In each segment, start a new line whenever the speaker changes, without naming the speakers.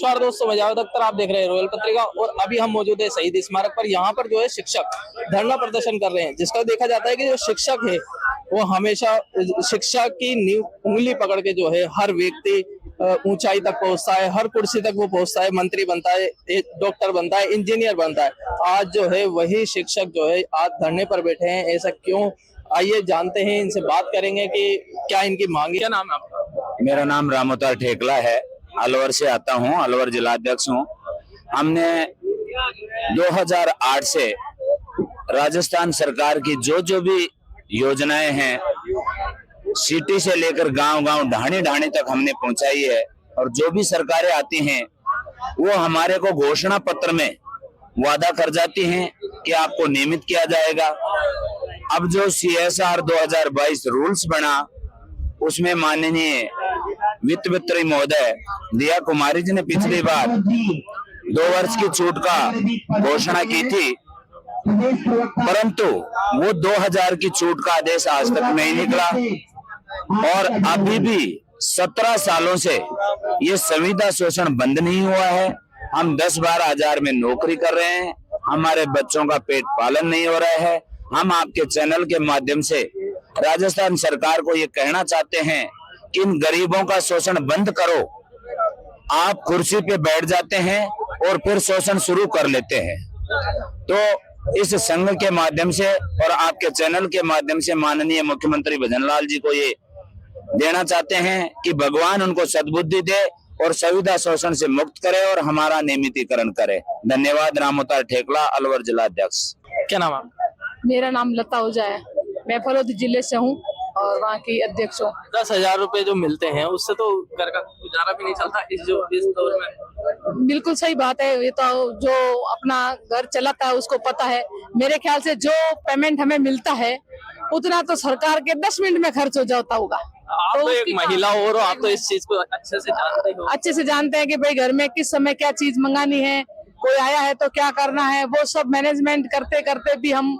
नमस्कार दोस्तों, मैं जावेद अख्तर, आप देख रहे हैं रॉयल पत्रिका। और अभी हम मौजूद है शहीद स्मारक पर। यहाँ पर जो है शिक्षक धरना प्रदर्शन कर रहे हैं, जिसका देखा जाता है कि जो शिक्षक है वो हमेशा शिक्षा की नींव उंगली पकड़ के जो है हर व्यक्ति ऊंचाई तक पहुंचता है, हर कुर्सी तक वो पहुंचता है, मंत्री बनता है, डॉक्टर बनता है, इंजीनियर बनता है। आज जो है वही शिक्षक जो है आज धरने पर बैठे हैं। ऐसा क्यों, आइए जानते हैं, इनसे बात करेंगे कि क्या इनकी मांग है। क्या नाम है आपका?
मेरा नाम रामोतार ठेकला है, अलवर से आता हूँ, अलवर जिलाध्यक्ष हूँ। हमने 2008 से राजस्थान सरकार की जो भी योजनाएं हैं, सिटी से लेकर गांव-गांव, ढाणी-ढाणी तक हमने पहुंचाई है। और जो भी सरकारें आती हैं वो हमारे को घोषणा पत्र में वादा कर जाती हैं कि आपको नियमित किया जाएगा। अब जो CSR 2022 रूल्स बना, उसमें माननीय वित्त मंत्री महोदय दिया कुमारी जी ने पिछली बार 2 वर्ष की छूट का घोषणा की थी, परंतु वो 2000 की छूट का आदेश आज तक नहीं निकला। और अभी भी 17 सालों से ये संविदा शोषण बंद नहीं हुआ है। हम 10-12 हजार में नौकरी कर रहे हैं, हमारे बच्चों का पेट पालन नहीं हो रहा है। हम आपके चैनल के माध्यम से राजस्थान सरकार को ये कहना चाहते हैं कि इन गरीबों का शोषण बंद करो। आप कुर्सी पे बैठ जाते हैं और फिर शोषण शुरू कर लेते हैं। तो इस संघ के माध्यम से और आपके चैनल के माध्यम से माननीय मुख्यमंत्री भजनलाल जी को ये देना चाहते हैं कि भगवान उनको सद्बुद्धि दे और संविदा शोषण से मुक्त करे और हमारा नियमितीकरण करे। धन्यवाद। रामोतार ठेकला, अलवर जिलाध्यक्ष।
क्या नाम है?
मेरा नाम लता ओझा है, मैं फलोदी जिले से हूँ और वहाँ की अध्यक्ष हूँ।
10,000 रुपए जो मिलते हैं उससे तो घर का गुजारा भी नहीं चलता इस दौर में।
बिल्कुल सही बात है, ये तो जो अपना घर चलाता है उसको पता है। मेरे ख्याल से जो पेमेंट हमें मिलता है उतना तो सरकार के 10 मिनट में खर्च हो जाता होगा।
आप तो एक महिला हो और आप तो इस चीज को अच्छे से जानते हो।
अच्छे से जानते हैं कि भाई घर में किस समय क्या चीज मंगानी है, कोई आया है तो क्या करना है, वो सब मैनेजमेंट करते करते भी हम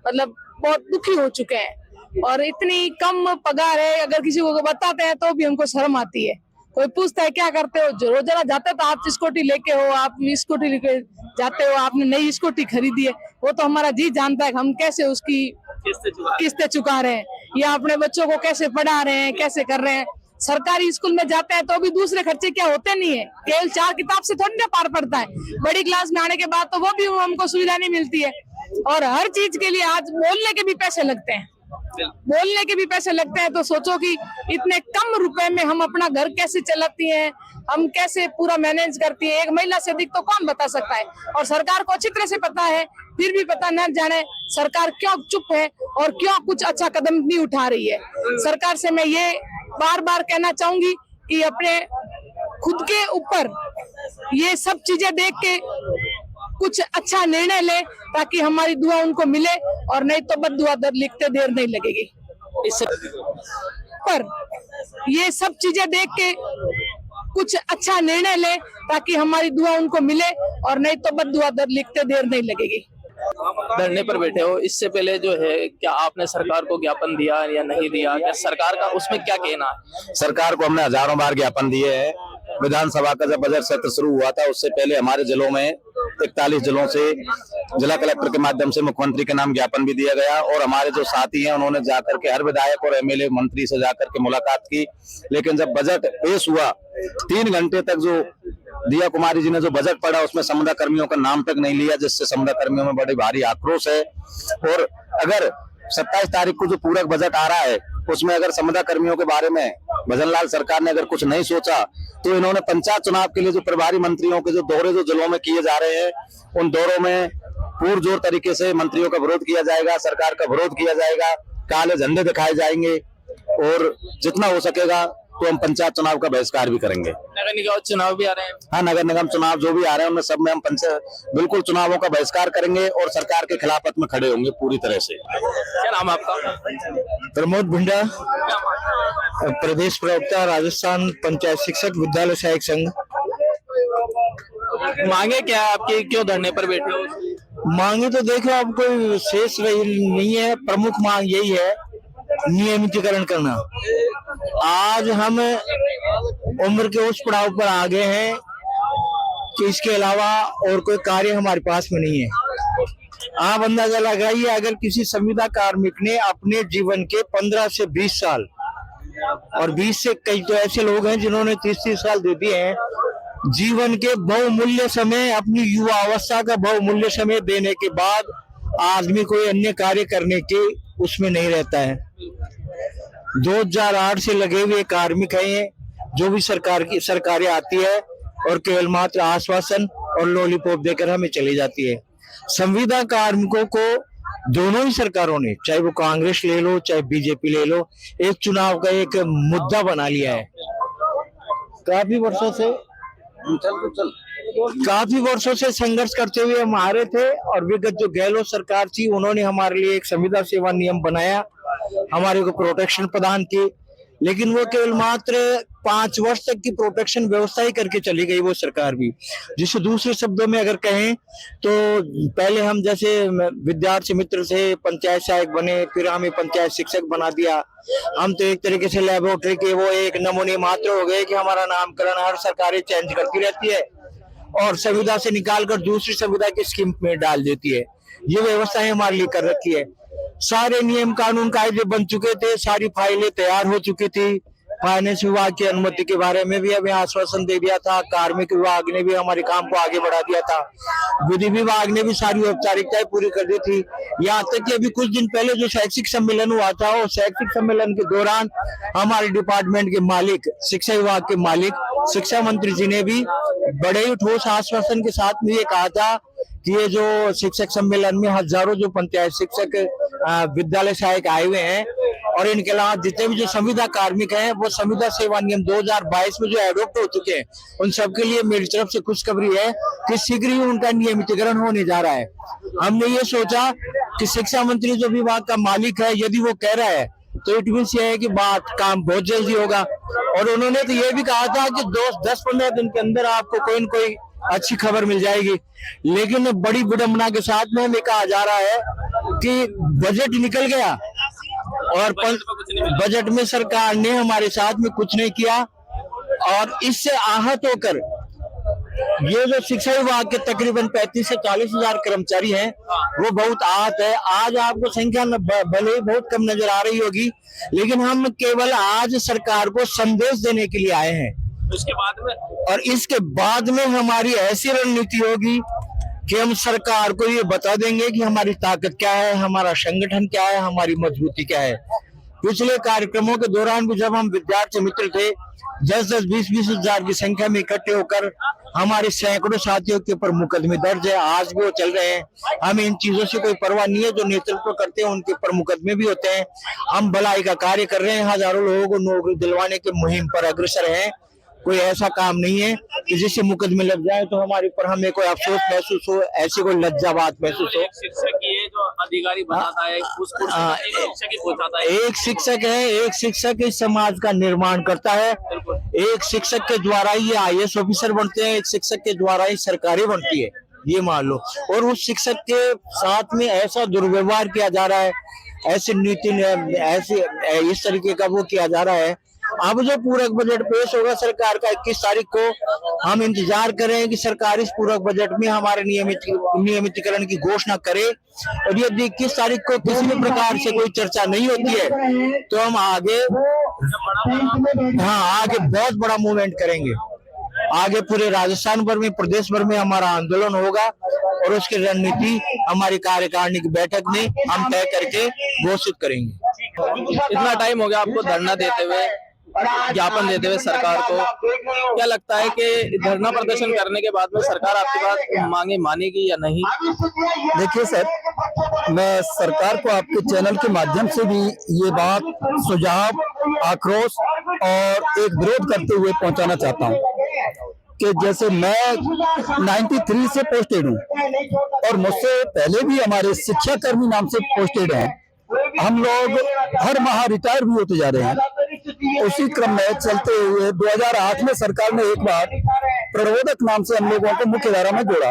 मतलब बहुत दुखी हो चुके हैं। और इतनी कम पगार है, अगर किसी को बताते हैं तो भी हमको शर्म आती है। कोई पूछता है क्या करते हो, जो रोजाना जाते तो आप स्कूटी लेके हो, आप स्कूटी लेके जाते हो, आपने नई स्कूटी खरीदी है, वो तो हमारा जी जानता है हम कैसे उसकी किस्तें चुका रहे हैं या अपने बच्चों को कैसे पढ़ा रहे हैं, कैसे कर रहे हैं। सरकारी स्कूल में जाते हैं तो भी दूसरे खर्चे क्या होते नहीं है, केवल 4 किताब से थोड़ी ना पार पड़ता है। बड़ी क्लास में आने के बाद तो वो भी हमको सुविधा नहीं मिलती है। और हर चीज के लिए आज बोलने के भी पैसे लगते हैं, बोलने के भी पैसे लगते हैं। तो सोचो कि इतने कम रुपए में हम अपना घर कैसे चलाती हैं, हम कैसे पूरा मैनेज करती है। एक महिला से अधिक तो कौन बता सकता है। और सरकार को अच्छी तरह से पता है, फिर भी पता न जाने सरकार क्यों चुप है और क्यों कुछ अच्छा कदम नहीं उठा रही है। सरकार से मैं ये बार बार कहना चाहूंगी कि अपने खुद के ऊपर ये सब चीजें देख के कुछ अच्छा निर्णय ले, ताकि हमारी दुआ उनको मिले, और नहीं तो बद्दुआ लिखते देर नहीं लगेगी। इससे पर ये सब चीजें देख के कुछ अच्छा निर्णय ले, ताकि हमारी दुआ उनको मिले, और नहीं तो बद्दुआ लिखते देर नहीं लगेगी।
धरने पर बैठे हो, इससे पहले जो है क्या आपने सरकार को ज्ञापन दिया या नहीं दिया? क्या सरकार का उसमें क्या कहना है?
सरकार को हमने हजारों बार ज्ञापन दिए हैं। विधानसभा का जब बजट सत्र शुरू हुआ था उससे पहले हमारे जिलों में 41 जिलों से जिला कलेक्टर के माध्यम से मुख्यमंत्री के नाम ज्ञापन भी दिया गया। और हमारे जो साथी हैं उन्होंने जाकर के हर विधायक और MLA मंत्री से जाकर के मुलाकात की। लेकिन जब बजट पेश हुआ 3 घंटे तक जो दिया कुमारी जी ने जो बजट पढ़ा, उसमें संविदा कर्मियों का नाम तक नहीं लिया, जिससे संविदा कर्मियों में बड़ी भारी आक्रोश है। और अगर 27 तारीख को जो पूरक बजट आ रहा है उसमें अगर संविदा कर्मियों के बारे में भजनलाल सरकार ने अगर कुछ नहीं सोचा, तो इन्होंने पंचायत चुनाव के लिए जो प्रभारी मंत्रियों के जो दौरे जो जिलों में किए जा रहे हैं, उन दौरों में पुरजोर तरीके से मंत्रियों का विरोध किया जाएगा, सरकार का विरोध किया जाएगा, काले झंडे दिखाए जाएंगे, और जितना हो सकेगा तो हम पंचायत चुनाव का बहिष्कार भी करेंगे।
नगर निगम चुनाव भी आ रहे हैं।
हाँ, नगर निगम चुनाव जो भी आ रहे हैं उनमें सब में हम बिल्कुल चुनावों का बहिष्कार करेंगे और सरकार के खिलाफत में खड़े होंगे पूरी तरह से।
क्या नाम आपका?
प्रमोद भिंडा, प्रदेश प्रवक्ता, राजस्थान पंचायत शिक्षक विद्यालय सहायक संघ।
मांगे क्या है आपकी, क्यों धरने पर बैठे हो?
मांगे तो देखो अब कोई शेष रही नहीं है, प्रमुख मांग यही है नियमितीकरण करना। आज हम उम्र के उस पड़ाव पर आ गए हैं कि इसके अलावा और कोई कार्य हमारे पास में नहीं है। आप अंदाजा लगाइए, अगर किसी संविदा कार्मिक ने अपने जीवन के 15 से 20 साल, और 20 से कई तो ऐसे लोग हैं जिन्होंने 30-30 साल दे दिए हैं, जीवन के बहुमूल्य समय, अपनी युवा अवस्था का बहुमूल्य समय देने के बाद आदमी कोई अन्य कार्य करने के उसमें नहीं रहता है। 2008 से लगे हुए कार्मिक हैं, जो भी सरकारें आती है और केवल मात्र आश्वासन और लॉलीपॉप देकर हमें चली जाती है। संविदा कार्मिकों को दोनों ही सरकारों ने, चाहे वो कांग्रेस ले लो चाहे बीजेपी ले लो, एक चुनाव का एक मुद्दा बना लिया है। काफी वर्षों से संघर्ष करते हुए हम आ रहे थे, और विगत जो गहलोत सरकार थी उन्होंने हमारे लिए एक संविदा सेवा नियम बनाया, हमारे को प्रोटेक्शन प्रदान की, लेकिन वो केवल मात्र 5 वर्ष तक की प्रोटेक्शन व्यवस्था ही करके चली गई वो सरकार भी। जिसे दूसरे शब्दों में अगर कहें तो पहले हम जैसे विद्यार्थी मित्र से पंचायत सहायक बने, फिर हमें पंचायत शिक्षक बना दिया। हम तो एक तरीके से लेबोरेटरी के वो एक नमूने मात्र हो गए कि हमारा नामकरण हर सरकारें चेंज करती रहती है और संविदा से निकालकर दूसरी संविदा की स्कीम में डाल देती है। ये व्यवस्थाएं हमारे लिए कर रखी है। सारे नियम कानून कायदे बन चुके थे, सारी फाइलें तैयार हो चुकी थी। फाइनेंस विभाग की अनुमति के बारे में भी हमें आश्वासन दे दिया था, कार्मिक विभाग ने भी हमारे काम को आगे बढ़ा दिया था, विधि विभाग ने भी सारी औपचारिकताएं पूरी कर दी थी। यहाँ तक कि अभी कुछ दिन पहले जो शैक्षिक सम्मेलन हुआ था, वो शैक्षिक सम्मेलन के दौरान हमारे डिपार्टमेंट के मालिक, शिक्षा विभाग के मालिक, शिक्षा मंत्री जी ने भी बड़े ही ठोस आश्वासन के साथ में ये कहा था कि ये जो शिक्षक सम्मेलन में हजारों जो पंचायत शिक्षक विद्यालय सहायक आए हुए हैं और इनके अलावा जितने भी जो संविदा कार्मिक हैं, वो संविदा सेवा नियम 2022 में जो एडॉप्ट हो चुके हैं, उन सबके लिए मेरी तरफ से खुशखबरी है कि शीघ्र ही उनका नियमितीकरण होने जा रहा है। हमने ये सोचा कि शिक्षा मंत्री जो विभाग का मालिक है, यदि वो कह रहा है तो इट मीन्स ये है कि काम बहुत जल्दी होगा। और उन्होंने तो ये भी कहा था कि 10-15 दिन के अंदर आपको कोई न कोई अच्छी खबर मिल जाएगी। लेकिन बड़ी विडंबना के साथ में हमें कहा जा रहा है कि बजट निकल गया और बजट में सरकार ने हमारे साथ में कुछ नहीं किया, और इससे आहत होकर ये जो शिक्षा विभाग के तकरीबन 35 से 40 हजार कर्मचारी हैं, वो बहुत आहत है। आज आपको संख्या भले ही बहुत कम नजर आ रही होगी, लेकिन हम केवल आज सरकार को संदेश देने के लिए आए हैं। इसके बाद में हमारी ऐसी रणनीति होगी कि हम सरकार को ये बता देंगे कि हमारी ताकत क्या है, हमारा संगठन क्या है, हमारी मजबूती क्या है। पिछले कार्यक्रमों के दौरान भी जब हम विद्यार्थी मित्र थे, 10-10, 20-20 हजार की संख्या में इकट्ठे होकर हमारे सैकड़ों साथियों के ऊपर मुकदमे दर्ज है, आज भी वो चल रहे हैं। हमें इन चीजों से कोई परवाह नहीं है। जो नेतृत्व करते हैं उनके ऊपर मुकदमे भी होते हैं। हम भलाई का कार्य कर रहे हैं, हजारों लोगों को नौकरी दिलवाने की मुहिम पर अग्रसर हैं। कोई ऐसा काम नहीं है कि जिससे मुकदमे लग जाए तो हमारे ऊपर हमें कोई अफसोस महसूस हो, ऐसी कोई लज्जा बात महसूस हो।
जो अधिकारी बनाता है
एक शिक्षक है, एक शिक्षक इस समाज का निर्माण करता है। एक शिक्षक के द्वारा ही IAS ऑफिसर बनते हैं, एक शिक्षक के द्वारा ही सरकारें बनती है, ये मान लो। और उस शिक्षक के साथ में ऐसा दुर्व्यवहार किया जा रहा है, ऐसी नीति, ऐसे इस तरीके का वो किया जा रहा है। अब जो पूरक बजट पेश होगा सरकार का 21 तारीख को, हम इंतजार कर रहे हैं कि सरकार इस पूरक बजट में हमारे नियमितीकरण की घोषणा करे। और यदि 21 तारीख को किसी भी प्रकार से कोई चर्चा नहीं होती है तो हम आगे बहुत बड़ा मूवमेंट करेंगे। आगे पूरे राजस्थान भर में, प्रदेश भर में हमारा आंदोलन होगा और उसकी रणनीति हमारी कार्यकारिणी की बैठक में हम तय करके घोषित करेंगे।
इतना टाइम हो गया आपको धरना देते हुए, ज्ञापन देते हुए सरकार को, क्या लगता है कि धरना प्रदर्शन करने के बाद में सरकार आपकी बात मांगे मानेगी या नहीं?
देखिए सर, मैं सरकार को आपके चैनल के माध्यम से भी ये बात, सुझाव, आक्रोश और एक विरोध करते हुए पहुंचाना चाहता हूं कि जैसे मैं 93 से पोस्टेड हूं और मुझसे पहले भी हमारे शिक्षा कर्मी नाम से पोस्टेड हैं। हम लोग हर माह रिटायर भी होते जा रहे हैं। उसी क्रम में चलते हुए 2008 में सरकार ने एक बार प्रबोधक नाम से हम लोगों को मुख्य धारा में जोड़ा।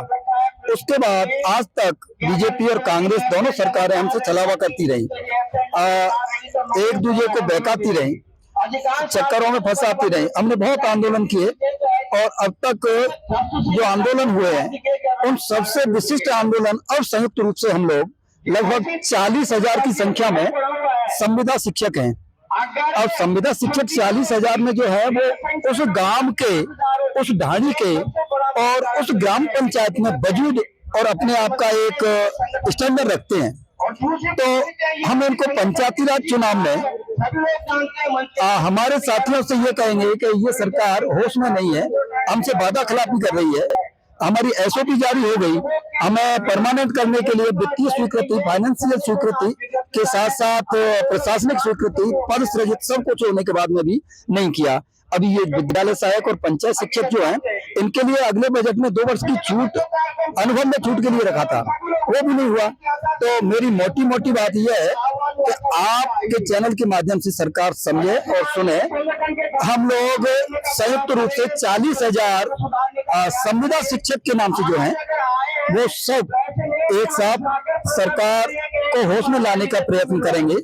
उसके बाद आज तक बीजेपी और कांग्रेस दोनों सरकारें हमसे छलावा करती रही, एक दूसरे को बहकाती रही। चक्करों में फंसाती रही। हमने बहुत आंदोलन किए और अब तक जो आंदोलन हुए हैं उन सबसे विशिष्ट आंदोलन और संयुक्त रूप से हम लोग लगभग 40,000 की संख्या में संविदा शिक्षक हैं। और संविदा शिक्षक 40,000 में जो है वो उस गांव के, उस ढाणी के और उस ग्राम पंचायत में वजूद और अपने आप का एक स्टैंडर्ड रखते हैं। तो हम इनको पंचायती राज चुनाव में हमारे साथियों से ये कहेंगे कि ये सरकार होश में नहीं है, हमसे वादा खिलाफी कर रही है। हमारी एसओपी जारी हो गई, हमें परमानेंट करने के लिए वित्तीय स्वीकृति, फाइनेंशियल स्वीकृति के साथ साथ प्रशासनिक स्वीकृति, पद सृजित सब कुछ होने के बाद में भी नहीं किया। अभी ये विद्यालय सहायक और पंचायत शिक्षक जो हैं, इनके लिए अगले बजट में 2 वर्ष की छूट, अनुभव में छूट के लिए रखा था, वो भी नहीं हुआ। तो मेरी मोटी बात यह है कि आपके चैनल के माध्यम से सरकार समझे और सुने। हम लोग संयुक्त रूप से 40,000 संविदा शिक्षक के नाम से जो हैं वो सब एक साथ सरकार को होश में लाने का प्रयत्न करेंगे,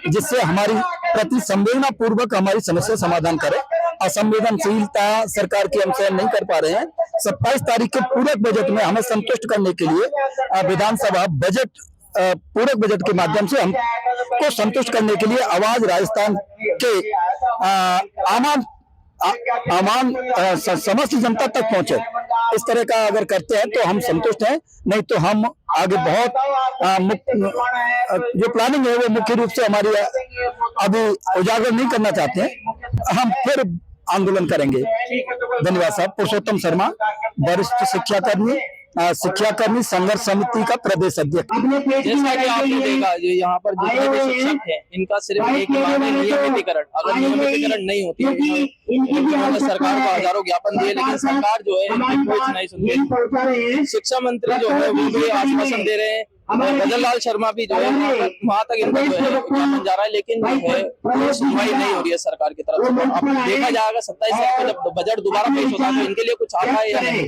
जिससे हमारी प्रति संवेदना पूर्वक हमारी समस्या समाधान करे। असंवेदनशीलता सरकार की हम सहन नहीं कर पा रहे हैं। 27 तारीख के पूरक बजट में हमें संतुष्ट करने के लिए विधानसभा बजट, पूरक बजट के माध्यम से हमको संतुष्ट करने के लिए आवाज राजस्थान के समस्त जनता तक पहुंचे। इस तरह का अगर करते हैं तो हम संतुष्ट हैं, नहीं तो हम आगे बहुत जो प्लानिंग है वो मुख्य रूप से हमारी अभी उजागर नहीं करना चाहते हैं। हम फिर आंदोलन करेंगे। धन्यवाद साहब। पुरुषोत्तम शर्मा, वरिष्ठ शिक्षाकर्मी संघर्ष समिति का प्रदेश अध्यक्ष।
जैसा कि आपने देखा, जो यहाँ पर जितने भी शिक्षक हैं, इनका सिर्फ एक ही मांग है, नियमितीकरण। अगर नियमितीकरण नहीं होती है, इन्होंने सरकार को हजारों ज्ञापन दिए, लेकिन सरकार जो है इनकी कोई नहीं सुनती। शिक्षा मंत्री जो है वो भी आश्वासन दे रहे हैं, भजन लाल शर्मा भी जो है वहां तक इनका जो है ज्ञापन जा रहा है, लेकिन जो है कोई सुनवाई नहीं हो रही है सरकार की तरफ से। अब देखा जाएगा 27 तारीख को जब बजट दोबारा पेश होता है तो इनके लिए कुछ आता है या नहीं।